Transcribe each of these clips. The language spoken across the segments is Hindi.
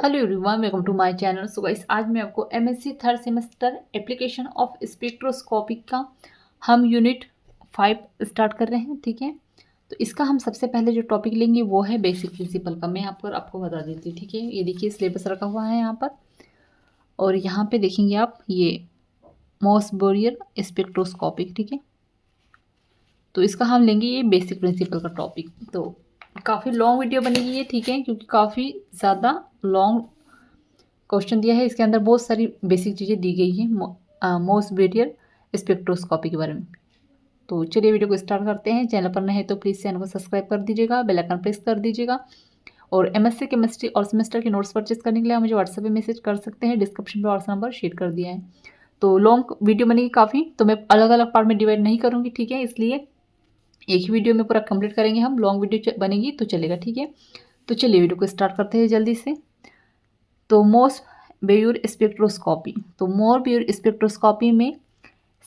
Hello everyone, welcome to my channel. So guys, आज मैं आपको MSc third semester application of spectroscopy का हम यूनिट 5 स्टार्ट कर रहे हैं। ठीक है, तो इसका हम सबसे पहले जो टॉपिक लेंगे वो है बेसिक प्रिंसिपल का। मैं आपको बता देती हूँ। ठीक है, ये देखिए सिलेबस रखा हुआ है यहाँ पर, और यहाँ पे देखेंगे आप ये मोसबोरियर स्पेक्ट्रोस्कोपिक। ठीक है, तो इसका हम लेंगे ये बेसिक प्रिंसिपल का टॉपिक। तो काफ़ी लॉन्ग वीडियो बनेगी ये, ठीक है, क्योंकि काफ़ी ज़्यादा लॉन्ग क्वेश्चन दिया है। इसके अंदर बहुत सारी बेसिक चीज़ें दी गई हैं मोसबेरियर स्पेक्ट्रोस्कोपी के बारे में। तो चलिए वीडियो को स्टार्ट करते हैं। चैनल पर नए हैं तो प्लीज़ चैनल को सब्सक्राइब कर दीजिएगा, बेल आइकन प्रेस कर दीजिएगा। और एमएससी केमिस्ट्री और सेमेस्टर के नोट्स परचेज करने के लिए आप मुझे व्हाट्सएप पे मैसेज कर सकते हैं। डिस्क्रिप्शन में व्हाट्सएप नंबर शेयर कर दिया है। तो लॉन्ग वीडियो बनेगी काफ़ी, तो मैं अलग अलग पार्ट में डिवाइड नहीं करूँगी। ठीक है, इसलिए एक ही वीडियो में पूरा कंप्लीट करेंगे हम। लॉन्ग वीडियो बनेगी तो चलेगा। ठीक है, तो चलिए वीडियो को स्टार्ट करते हैं जल्दी से। तो मोसबेरियर स्पेक्ट्रोस्कोपी, तो मोसबेरियर स्पेक्ट्रोस्कोपी में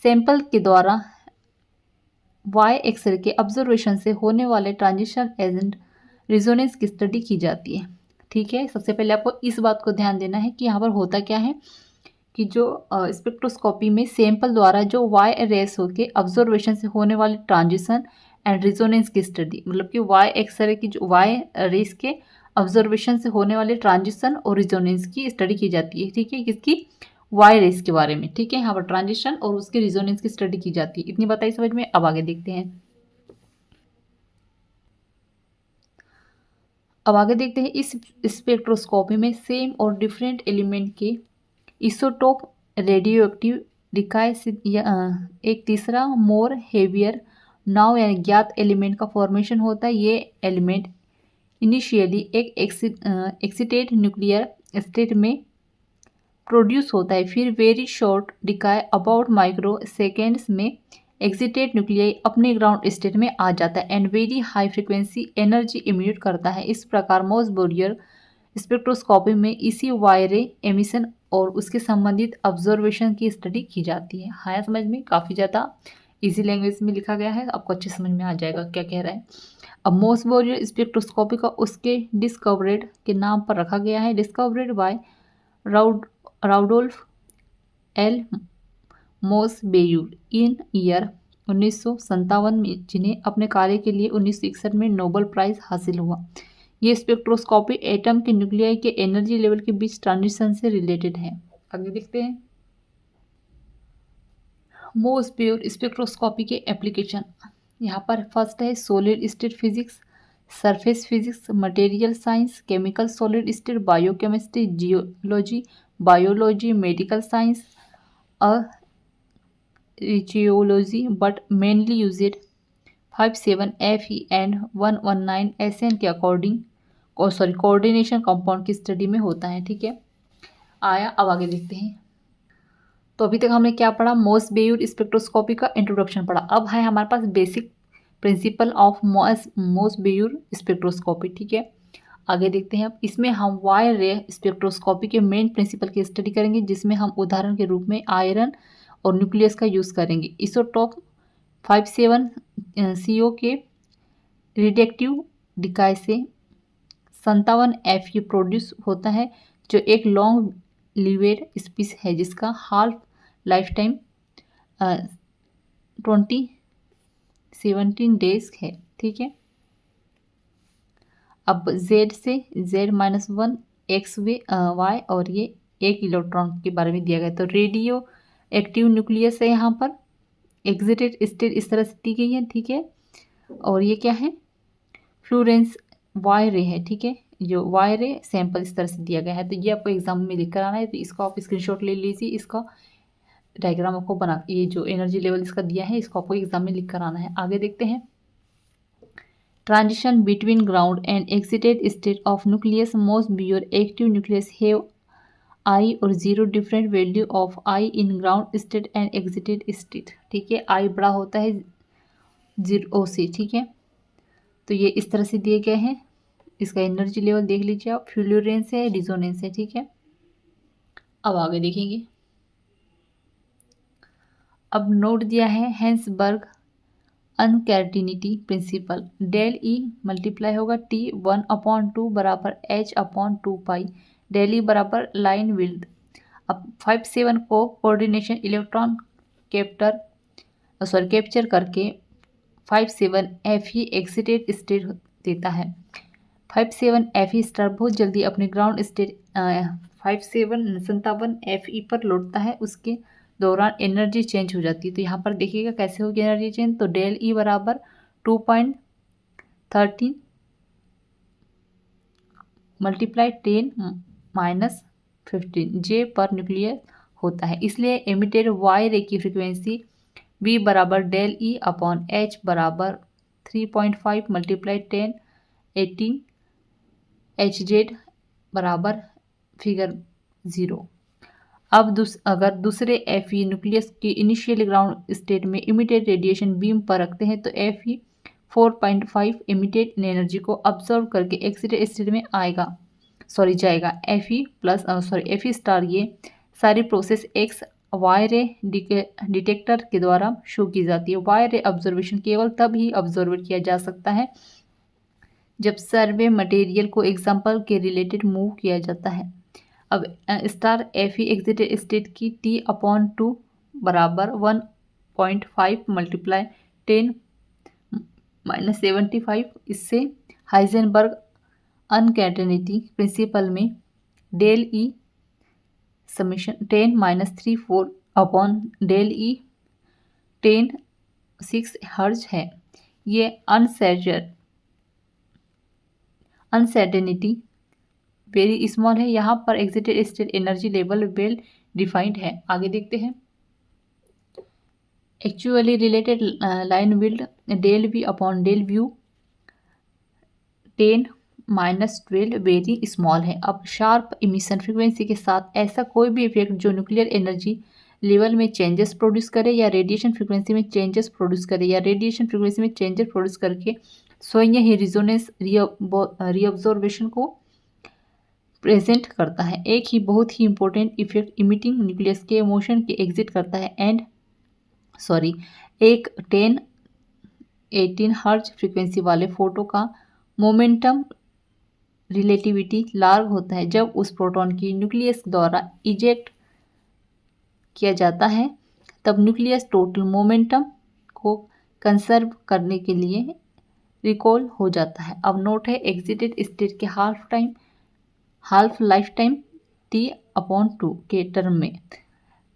सैंपल के द्वारा वाई एक्सरे के ऑब्जर्वेशन से होने वाले ट्रांजिशन एजेंट रिजोनेंस की स्टडी की जाती है। ठीक है, सबसे पहले आपको इस बात को ध्यान देना है कि यहाँ पर होता क्या है कि जो स्पेक्ट्रोस्कोपी में सैंपल द्वारा जो वाई रेस के ऑब्जर्वेशन से होने वाले ट्रांजिशन एंड रिजोनेंस की स्टडी, मतलब कि वाई एक्सरे की जो वाई रेस के ऑब्जर्वेशन से होने वाले ट्रांजिशन और रिजोनेंस की स्टडी की जाती है। ठीक है, किसकी? वाई रेस के बारे में। ठीक है, यहाँ पर ट्रांजिशन और उसके रिजोनेंस की स्टडी की जाती है। इतनी बताइए समझ में। अब आगे देखते हैं। अब आगे देखते हैं इस स्पेक्ट्रोस्कोपी में सेम और डिफरेंट एलिमेंट के इसोटोप रेडियो एक्टिव डिकाय से एक तीसरा मोर हेवियर नाव यानी ज्ञात एलिमेंट का फॉर्मेशन होता है। ये एलिमेंट इनिशियली एक एक्सिटेड न्यूक्लियर स्टेट में प्रोड्यूस होता है, फिर very short डिकाय about micro seconds में एक्सिटेड न्यूक्लियाई अपने ग्राउंड स्टेट में आ जाता है and very high frequency energy emit करता है। इस प्रकार मोसबोरियर स्पेक्ट्रोस्कोपी में इसी वायरे एमिशन और उसके संबंधित ऑब्जर्वेशन की स्टडी की जाती है। हाँ, समझ में काफ़ी ज़्यादा इजी लैंग्वेज में लिखा गया है, आपको अच्छे समझ में आ जाएगा क्या कह रहा है। अब मोसबोरियर स्पेक्ट्रोस्कोपी का उसके डिस्कवरेड के नाम पर रखा गया है, डिस्कवरेड बाय राउडोल्फ एल मोसबेयूर इन ईयर 1957 में, जिन्हें अपने कार्य के लिए 1961 में नोबेल प्राइज हासिल हुआ। ये स्पेक्ट्रोस्कोपी एटम के न्यूक्लियाई के एनर्जी लेवल के बीच ट्रांजिशन से रिलेटेड है। आगे देखते हैं मोसबेयूर स्पेक्ट्रोस्कोपी के एप्लीकेशन। यहाँ पर फर्स्ट है solid state physics, surface physics, material science, chemical solid state, biochemistry, geology, biology, medical science, geology, but mainly used 57 FE and 119 SN के अकॉर्डिंग कोऑर्डिनेशन कंपाउंड की स्टडी में होता है। ठीक है, आया। अब आगे देखते हैं। तो अभी तक हमने क्या पढ़ा? मोसबेयूर स्पेक्ट्रोस्कोपी का इंट्रोडक्शन पढ़ा। अब है हमारे पास बेसिक प्रिंसिपल ऑफ मोसबेयूर स्पेक्ट्रोस्कोपी। ठीक है, आगे देखते हैं। अब इसमें हम वाई रे स्पेक्ट्रोस्कोपी के मेन प्रिंसिपल की स्टडी करेंगे, जिसमें हम उदाहरण के रूप में आयरन और न्यूक्लियस का यूज़ करेंगे। इसोटोप 57 CO के रिडक्टिव डिकाय से 57 Fe प्रोड्यूस होता है, जो एक लॉन्ग लिवेड स्पीस है जिसका हाल्फ लाइफ टाइम 17 डेज है। ठीक है, अब Z से Z-1 X Y और ये 1 इलेक्ट्रॉन के बारे में दिया गया। तो रेडियो एक्टिव न्यूक्लियस है यहाँ पर, एग्जिटेड स्टेट इस तरह से दी गई है। ठीक है, और ये क्या है? फ्लोरेंस वाई रे है। ठीक है, जो वाई रे सैंपल इस तरह से दिया गया है। तो ये आपको एग्जाम में लिख कर आना है, तो इसको आप स्क्रीनशॉट ले लीजिए। इसका डायग्राम आपको बना, ये जो एनर्जी लेवल इसका दिया है, इसको आपको एग्जाम में लिख कर आना है। आगे देखते हैं। Transition between ground and excited state of nucleus Mossbauer active nucleus have I और 0 different value of I in ground state and excited state. ठीक है, I बड़ा होता है 0 से। ठीक है, तो ये इस तरह से दिए गए हैं। इसका एनर्जी लेवल देख लीजिए आप, फ्लोरेंस है, रिजोनेंस है। ठीक है, अब आगे देखेंगे। अब नोट दिया है Hinsberg अनकैर्टिनिटी principal, del E multiply होगा T 1/2 बराबर H/2 पाई डेल ई बराबर लाइन विड्थ। अब 5-7 को कोऑर्डिनेशन इलेक्ट्रॉन कैप्चर करके 5-7 Fe एक्सिटेड स्टेट देता है। 5-7 Fe स्टार बहुत जल्दी अपने ग्राउंड स्टेट 57 Fe पर लौटता है। उसके दौरान एनर्जी चेंज हो जाती है। तो यहाँ पर देखिएगा कैसे होगी एनर्जी चेंज। तो डेल ई बराबर 2.13 मल्टीप्लाई 10 माइनस 15 जे पर न्यूक्लियर होता है। इसलिए एमिटेड वाई रे की फ्रिक्वेंसी V बराबर डेल ई अपॉन एच बराबर 3.5 मल्टीप्लाई 10 एच जेड बराबर फिगर 0। अब अगर दूसरे Fe न्यूक्लियस की इनिशियल ग्राउंड स्टेट में इमिटेड रेडिएशन बीम पर रखते हैं तो Fe 4.5 इमिटेड एनर्जी को ऑब्जर्व करके एक्सिटेड स्टेट में जाएगा। Fe स्टार ये सारी प्रोसेस एक्स वाई रे डिटेक्टर के द्वारा शो की जाती है। वाई रे ऑब्जर्वेशन केवल तब ही ऑब्जर्व किया जा सकता है जब सर्वे मटेरियल को एग्जाम्पल के रिलेटेड मूव किया जाता है। अब स्टार Fe एक्सिटेड स्टेट की T/2 बराबर 1.5 मल्टीप्लाई 10 माइनस 75। इससे हाइजेनबर्ग अनकैटेनिटी प्रिंसिपल में डेल ई समीशन 10 minus 34 upon del E 6 hertz है। ये अनसर्टेनिटी वेरी स्मॉल है। यहाँ पर excited state energy level well defined है। आगे देखते हैं। Actually related line width del v upon del nu 10 minus 12 very small है। अब शार्प इमिशन फ्रिक्वेंसी के साथ ऐसा कोई भी इफेक्ट जो न्यूक्लियर एनर्जी लेवल में चेंजेस प्रोड्यूस करे या रेडिएशन फ्रिक्वेंसी में चेंजेस प्रोड्यूस करे या रेडिएशन फ्रिक्वेंसी में चेंजेस प्रोड्यूस करके स्वयं ही रिजोनेंस रीअब्जॉर्वेशन को प्रेजेंट करता है। एक ही बहुत ही इंपॉर्टेंट इफेक्ट इमिटिंग न्यूक्लियस के मोशन के एग्जिट करता है एक 10-18 हर्ट्ज फ्रीक्वेंसी वाले फोटो का मोमेंटम रिलेटिविटी लार्ज होता है। जब उस प्रोटॉन की न्यूक्लियस द्वारा इजेक्ट किया जाता है तब न्यूक्लियस टोटल मोमेंटम को कंसर्व करने के लिए रिकॉल हो जाता है। अब नोट है एक्सिटेड स्टेट के हाफ लाइफ टाइम T/2 के टर्म में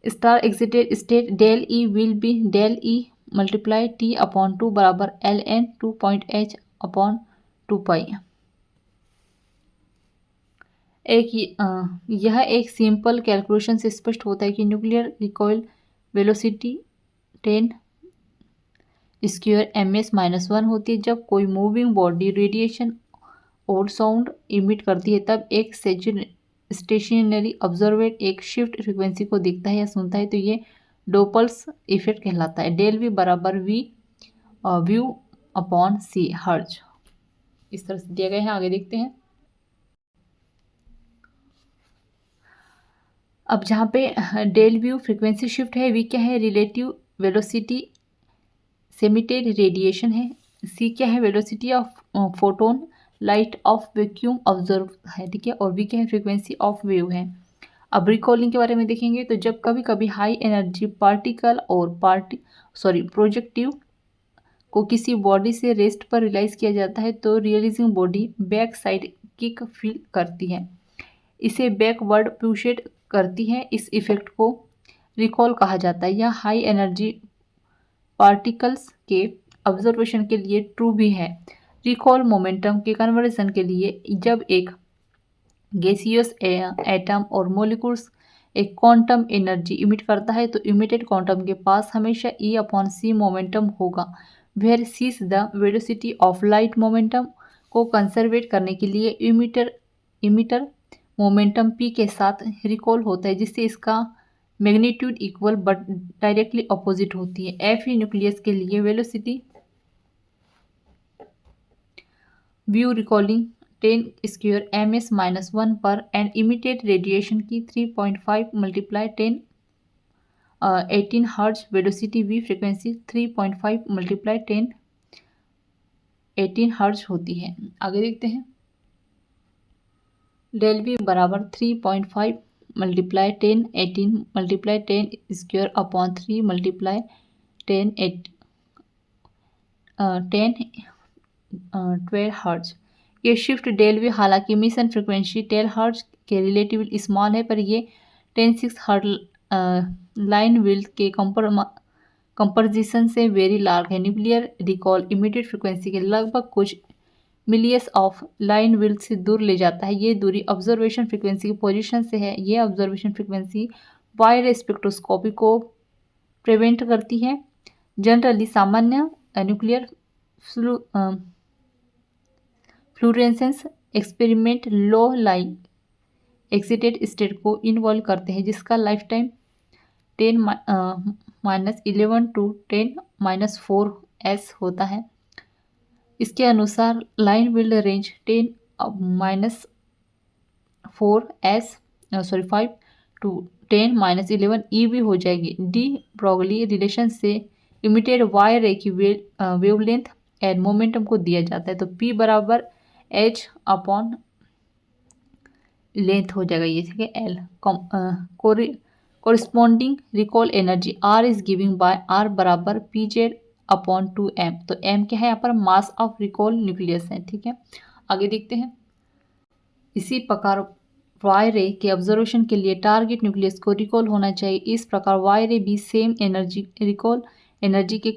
star excited state del E will be del E multiply T/2 बराबर ln 2.h/2π। यह एक सिंपल कैलकुलेशन से स्पष्ट होता है कि nuclear recoil velocity 10 square ms-1 होती है। जब कोई मूविंग बॉडी रेडिएशन और साउंड इमिट करती है तब एक स्टेशनरी ऑब्जर्वर एक शिफ्ट फ्रीक्वेंसी को देखता है या सुनता है तो ये डोपल्स इफेक्ट कहलाता है। डेल वी बराबर व्यू अपॉन सी हर्ज इस तरह से दिया गया है। आगे देखते हैं। अब जहाँ पे डेल व्यू फ्रीक्वेंसी शिफ्ट है, वी क्या है रिलेटिव वेलोसिटी सेमिटेड रेडिएशन है, सी क्या है velocity of photon light of vacuum observe है, ठीक है, और वी क्या है फ्रीक्वेंसी ऑफ वेव है। अब रिकॉलिंग के बारे में देखेंगे तो जब कभी कभी हाई एनर्जी पार्टिकल और प्रोजेक्टिव को किसी बॉडी से रेस्ट पर रिलाइज किया जाता है तो realising body back side kick feel करती है, इसे बैकवर्ड पुशेट करती है। इस इफेक्ट को रिकॉल कहा जाता है। यह हाई एनर्जी पार्टिकल्स के ऑब्जर्वेशन के लिए ट्रू भी है। रिकॉल मोमेंटम के कन्वर्जन के लिए जब एक गैसियस एटम और मॉलिक्यूल्स एक क्वांटम एनर्जी इमिट करता है तो इमिटेड क्वांटम के पास हमेशा E/c मोमेंटम होगा। Where c is the velocity of light momentum को कंसर्वेट करने के लिए इमिटर मोमेंटम p के साथ रिकॉल होता है जिससे इसका magnitude equal but directly opposite होती है। Fe न्यूक्लियस के लिए velocity view recalling 10 square ms-1 पर एंड इमिटेड रेडिएशन की 3.5 multiply 18 hertz velocity v frequency 3.5 multiply 18 hertz होती है। आगे देखते हैं। डेल वी बराबर 3.5 multiply 10 18 multiply 10 square upon 3 multiply 10 12 hertz. ये शिफ्ट डेल वी हालांकि मिशन फ्रिक्वेंसी 10 हर्ट्ज के रिलेटिवली स्मॉल है, पर ये 10-6 हर्ट्ज लाइन विड्थ के कंपोजिशन से वेरी लार्ज है। न्यूक्लियर रिकॉल इमीडिएट फ्रिक्वेंसी के लगभग कुछ मिलियंस ऑफ लाइन विड्थ से दूर ले जाता है। ये दूरी ऑब्जर्वेशन फ्रिक्वेंसी की पोजीशन से है। ये ऑब्जर्वेशन फ्रिक्वेंसी वाइड स्पेक्ट्रोस्कोपी को प्रिवेंट करती है। जनरली सामान्य न्यूक्लियर फ्लूरेसेंस एक्सपेरिमेंट लो लाइन एक्सिटेड स्टेट को इन्वॉल्व करते हैं, जिसका लाइफ टाइम 10-11 to 10-4 होता है। इसके अनुसार लाइन विल्ड रेंज 5 to 10-11 भी हो जाएगी। डी ब्रोगली रिलेशन से इमिटेड वाई रे की वेवलेंथ एंड मोमेंटम को दिया जाता है। तो P बराबर H अपॉन लेंथ हो जाएगा ये, ठीक है, L। Corresponding recoil energy R is giving by R बराबर PZ अपॉन 2m। तो m क्या है यहाँ पर? मास ऑफ रिकॉल न्यूक्लियस है, ठीक है। आगे देखते हैं। इसी प्रकार वाई रे के ऑब्जर्वेशन के लिए टारगेट न्यूक्लियस को रिकॉल होना चाहिए। इस प्रकार वाई रे भी सेम एनर्जी रिकॉल एनर्जी के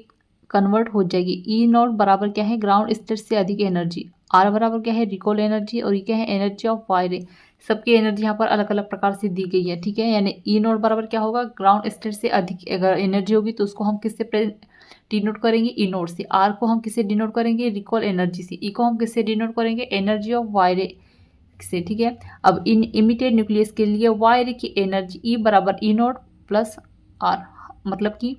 कन्वर्ट हो जाएगी। ई नॉट बराबर क्या है? ग्राउंड स्टेट से अधिक एनर्जी। आर बराबर क्या है? Recall energy. और ये क्या है? एनर्जी ऑफ वाई रे। सबकी एनर्जी यहाँ पर अलग अलग प्रकार से दी गई है, ठीक है। यानी ई नॉट बराबर क्या होगा? ग्राउंड स्टेट से अधिक अगर एनर्जी होगी तो उसको हम किससे डिनोट करेंगे? ई नोट से। आर को हम किससे डिनोट करेंगे? रिकॉल एनर्जी से। ई को हम किससे डिनोट करेंगे? एनर्जी ऑफ वाई रे से, ठीक है। अब इन इमिटेड न्यूक्लियस के लिए वाई रे की एनर्जी ई बराबर ई नोट प्लस आर, मतलब कि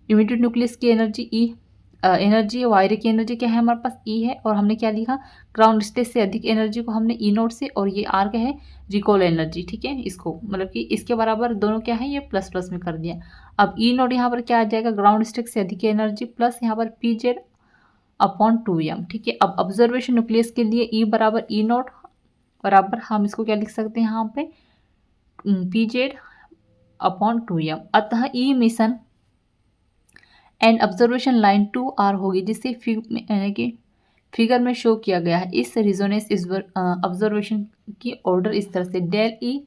इमिटेड न्यूक्लियस की एनर्जी ई, एनर्जी वाई रे की एनर्जी क्या है हमारे पास? ई है। और हमने क्या लिखा? ग्राउंड स्टेट से अधिक एनर्जी को हमने ई नोट से, और ये आर क्या है? रिकॉल एनर्जी, ठीक है। इसको मतलब कि इसके बराबर दोनों क्या है? ये प्लस प्लस में कर दिया। अब ई नोट यहाँ पर क्या आ जाएगा? ग्राउंड स्टेट से अधिक एनर्जी प्लस यहाँ पर PZ अपॉन 2m, ठीक है। अब ऑब्जर्वेशन न्यूक्लियस के लिए ई बराबर ई नोट बराबर हम इसको क्या लिख सकते हैं यहाँ पे? PZ upon 2m। अतः emission and observation line 2R होगी, जिसे फिगर में शो किया गया है। इस रिजोनेंस ऑब्जर्वेशन की ऑर्डर इस तरह से डेल ई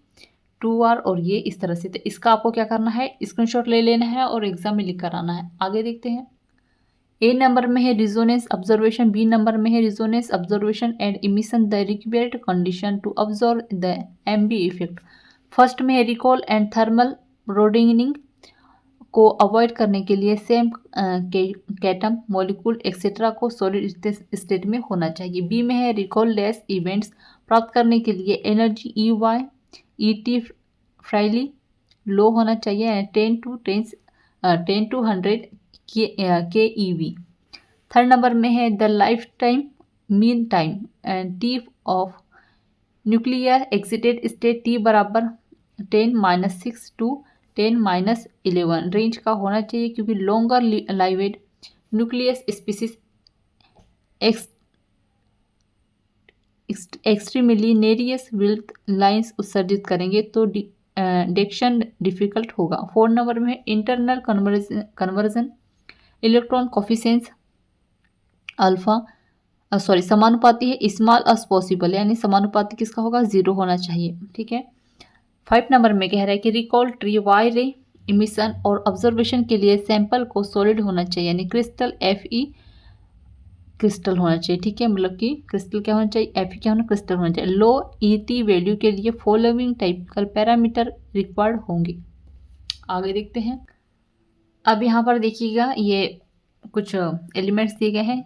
2R और ये इस तरह से। तो इसका आपको क्या करना है? स्क्रीनशॉट ले लेना है और एग्जाम में लिख कर आना है। आगे देखते हैं। ए नंबर में है रिजोनेंस ऑब्जर्वेशन, बी नंबर में है resonance observation and emission the required condition to observe the MB effect. First में है रिकॉल एंड थर्मल ब्रोडेनिंग को अवॉइड करने के लिए सेम कैटम मॉलिक्यूल एक्सेट्रा को सॉलिड स्टेट में होना चाहिए। बी में है रिकॉल लेस इवेंट्स प्राप्त करने के लिए energy E Y E T fairly low होना चाहिए, 10 to 100 के ई वी। थर्ड नंबर में है the life time mean time and T of nuclear excited state T बराबर 10-6 to 10-11 रेंज का होना चाहिए, क्योंकि longer lived nucleus species extremely narrow width lines उत्सर्जित करेंगे तो डिटेक्शन डिफिकल्ट होगा। 4 नंबर में internal conversion electron coefficient alpha समानुपाती है स्मॉल एज पॉसिबल, यानी समानुपाती किसका होगा? 0 होना चाहिए, ठीक है। 5 नंबर में कह रहा है कि रिकॉल ट्री वाई रे इमिशन और ऑब्जर्वेशन के लिए सैंपल को सॉलिड होना चाहिए, यानी क्रिस्टल Fe क्रिस्टल होना चाहिए, ठीक है। मतलब कि क्रिस्टल क्या होना चाहिए? Fe क्या होना? क्रिस्टल होना चाहिए। लो ET वैल्यू के लिए फॉलोइंग टाइपिकल पैरामीटर रिक्वायर्ड होंगे। आगे देखते हैं। अब यहाँ पर देखिएगा, ये कुछ एलिमेंट्स दिए गए हैं।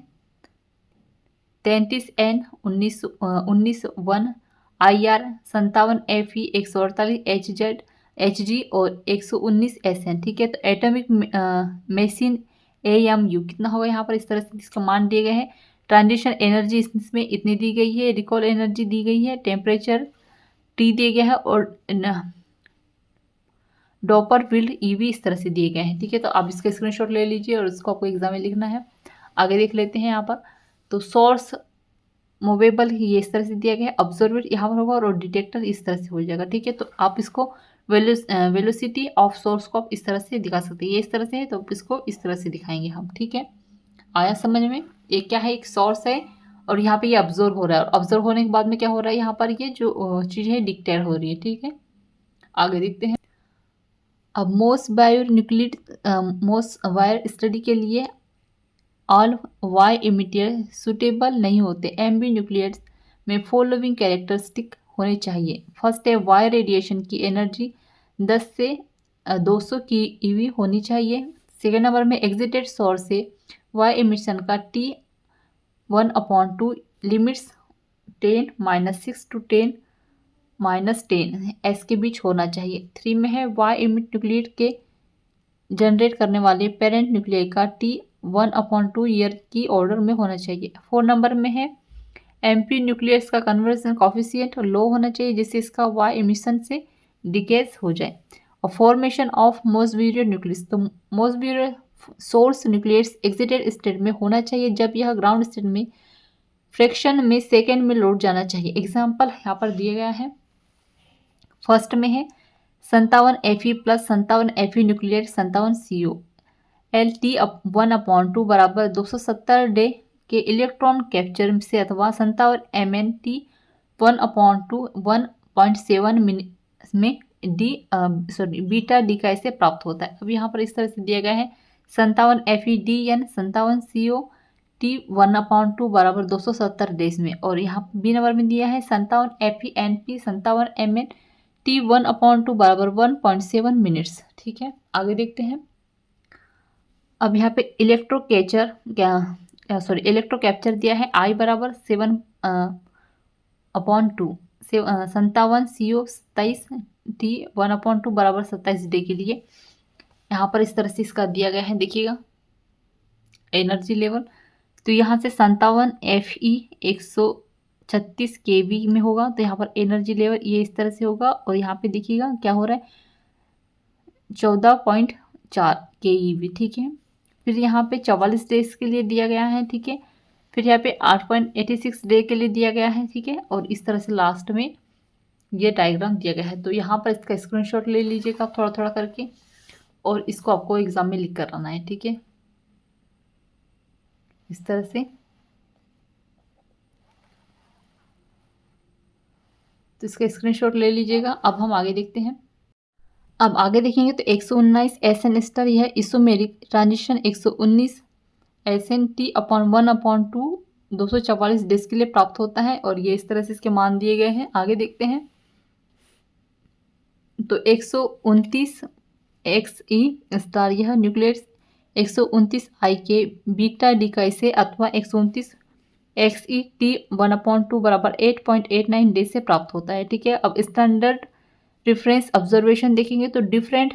33N 19 1 IR 57 Fe 148 HG और 119 SN, ठीक है। तो एटॉमिक मेसिन AMU कितना होगा यहाँ पर? इस तरह से इसका मान दिए गए हैं। ट्रांजिशन एनर्जी इसमें इतनी दी गई है, रिकॉल एनर्जी दी गई है, टेम्परेचर T दिया गया है और डॉपर फील्ड EV इस तरह से दिए गए हैं, ठीक है। तो आप इसका स्क्रीनशॉट ले लीजिए और इसको आपको एग्जाम में लिखना है। आगे देख लेते हैं यहाँ पर। तो सोर्स मूवेबल ये इस तरह से दिया गया है, ऑब्जर्वर यहाँ पर होगा और डिटेक्टर इस तरह से हो जाएगा। ठीक है, तो आप इसको वेलोसिटी ऑफ सोर्स को आप इस तरह से दिखा सकते हैं। ये इस तरह से है तो इसको इस तरह से दिखाएंगे हम। ठीक है, आया समझ में? ये क्या है, एक सोर्स है और यहाँ पे ये ऑब्जर्व हो रहा है और ऑब्जर्व होने के बाद में क्या हो रहा है, यहाँ पर ये जो चीज़ है डिक्टेट हो रही है। ठीक है, आगे देखते हैं। अब मोस्ट वायर स्टडी के लिए ऑल वाई इमिटर सुटेबल नहीं होते। एमबी न्यूक्लियस में फॉलोइंग कैरेक्टरिस्टिक होने चाहिए। फर्स्ट है, वाई रेडिएशन की एनर्जी 10 से 200 की ईवी होनी चाहिए। सेकेंड नंबर में एग्जिटेड सोर्स से वाई इमिशन का टी 1/2 लिमिट्स 10-6 to 10-10 एस के बीच होना चाहिए। 3 में है, वाई इमिट न्यूक्लियट के जनरेट करने वाले पेरेंट न्यूक्लियर का टी 1/2 ईयर की ऑर्डर में होना चाहिए। 4 नंबर में है, एमपी न्यूक्लियस का कन्वर्जन कॉफिशिएंट लो होना चाहिए जिससे इसका वाई इमिशन से डिकेज हो जाए। और फॉर्मेशन ऑफ मोस्टब्यूरियर न्यूक्लियस, तो मोस्टब्यूरियर सोर्स न्यूक्लियस एग्जिटेड स्टेट में होना चाहिए जब यह ग्राउंड स्टेट में फ्रैक्शन में सेकेंड में लौट जाना चाहिए। एग्जाम्पल यहाँ पर दिया गया है। फर्स्ट में है 57 Fe plus 57 Fe nuclear 57 CO L T 1/2 बराबर 270 डे के इलेक्ट्रॉन कैप्चर से अथवा 57 Mn टी 1/2 1.7 मिनट में बीटा डिकाई से प्राप्त होता है। अब यहाँ पर इस तरह से दिया गया है 57 FeDn 57 CO टी 1/2 बराबर 270 डेज में। और यहाँ बी नंबर में दिया है 57 FeNp 57 Mn टी 1/2 बराबर 1.7 मिनट्स। ठीक है, आगे देखते हैं। अब यहाँ पे इलेक्ट्रो कैप्चर दिया है I बराबर 7/2 57 CO 27 टी 1/2 बराबर 27 डे के लिए। यहाँ पर इस तरह से इसका दिया गया है, देखिएगा एनर्जी लेवल। तो यहाँ से 57 Fe 136 kV में होगा, तो यहाँ पर एनर्जी लेवल ये इस तरह से होगा। और यहाँ पे देखिएगा क्या हो रहा है 14.4 keV। ठीक है, फिर यहाँ पे 44 डेज के लिए दिया गया है। ठीक है, फिर यहाँ पे 8.86 डे के लिए दिया गया है। ठीक है, और इस तरह से लास्ट में ये डायग्राम दिया गया है। तो यहाँ पर इसका स्क्रीनशॉट ले लीजिएगा थोड़ा थोड़ा करके और इसको आपको एग्जाम में लिख कर आना है। ठीक है, इस तरह से। तो इसका स्क्रीनशॉट ले लीजिएगा। अब हम आगे देखते हैं। अब आगे देखेंगे तो 119 SN स्टार यह इसोमेरिक ट्रांजिशन 119 SN/1/2 244 डेज के लिए प्राप्त होता है और ये इस तरह से इसके मान दिए गए हैं। आगे देखते हैं। तो 129 XE स्टार यह न्यूक्लियस 129 I के बीटा डिकाई से अथवा 129 XE टी 1/2 बराबर 8.89 डेज से प्राप्त होता है। ठीक है, अब स्टैंडर्ड रेफरेंस ऑब्जर्वेशन देखेंगे तो डिफरेंट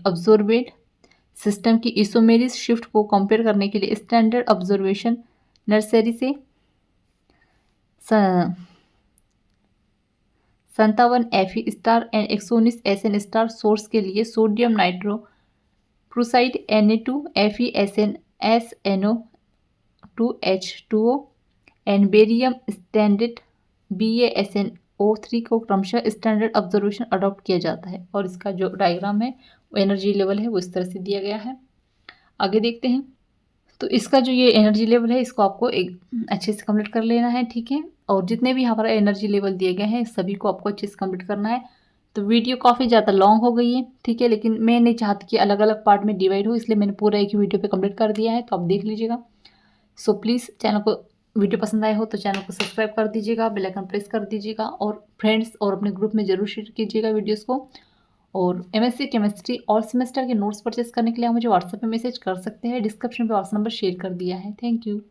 ऑब्जर्वेड सिस्टम की इसोमेरिस शिफ्ट को कंपेयर करने के लिए स्टैंडर्ड ऑब्जर्वेशन नर्सरी से 57 Fe star and 119 SN star source के लिए sodium nitroprusside Na2 Fe SN SNO2H2O and barium standard BaSnO3 को क्रमशः स्टैंडर्ड ऑब्जर्वेशन अडॉप्ट किया जाता है। और इसका जो डायग्राम है वो एनर्जी लेवल है वो इस तरह से दिया गया है। आगे देखते हैं। तो इसका जो ये एनर्जी लेवल है इसको आपको एक अच्छे से कंप्लीट कर लेना है। ठीक है, और जितने भी यहाँ पर एनर्जी लेवल दिए गए हैं सभी को आपको अच्छे से कंप्लीट करना है। तो वीडियो काफ़ी ज़्यादा लॉन्ग हो गई है। ठीक है, लेकिन मैं नहीं चाहती कि अलग अलग पार्ट में डिवाइड हो, इसलिए मैंने पूरा एक ही वीडियो पे कंप्लीट कर दिया है। तो आप देख लीजिएगा। सो प्लीज़ चैनल को, वीडियो पसंद आए हो तो चैनल को सब्सक्राइब कर दीजिएगा, बेल आइकन प्रेस कर दीजिएगा और फ्रेंड्स और अपने ग्रुप में जरूर शेयर कीजिएगा वीडियोस को। और MSc केमिस्ट्री और सेमेस्टर के नोट्स परचेस करने के लिए आप मुझे व्हाट्सएप पे मैसेज कर सकते हैं। डिस्क्रिप्शन पे व्हाट्सएप नंबर शेयर कर दिया है। Thank you.